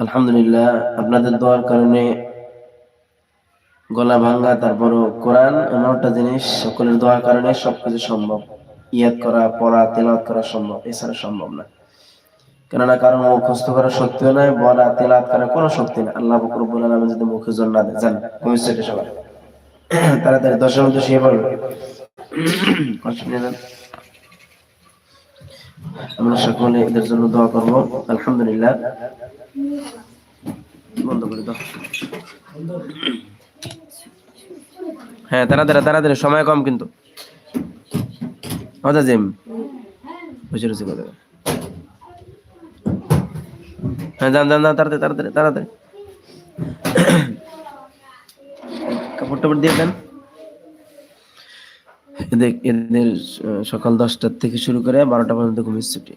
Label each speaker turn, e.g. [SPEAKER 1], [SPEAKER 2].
[SPEAKER 1] আলহামদুলিল্লাহ, আপনাদের দোয়ার কারণে গলা ভাঙ্গা, তারপরও কোরআন এমন একটা জিনিস, সকলের দোয়ার কারণে সবকিছু সম্ভব। ইয়াদ করা, পড়া, তেলাওয়াত করা সম্ভব, এছাড়া সম্ভব না। কেননা কারণ মুখস্থ করার শক্তিও নাই, বলা তেলাওয়াত করার কোনো শক্তি নেই। আল্লাহ পাক রব্বুল আলামিন যদি মুখে জোর না দেন, জান কমিউনিস্টে সবাই তাড়াতাড়ি 10-এর মধ্যে শুয়ে পড়বে। কষ্ট নিয়ে যান। আমরা সকলে এদের জন্য দোয়া করব। আলহামদুলিল্লাহ, বন্ধ করে দাও। হ্যাঁ, তাড়াতাড়ি তাড়াতাড়ি, সময় কম কিন্তু। জিম বসে রয়েছে কথা। হ্যাঁ, যান যান যান, তাড়াতাড়ি তাড়াতাড়ি তাড়াতাড়ি। কাপড় টাপড় দিয়ে দেন। এদের সকাল 10টা থেকে শুরু করে 12টা পর্যন্ত ঘুমিয়ে ছুটি।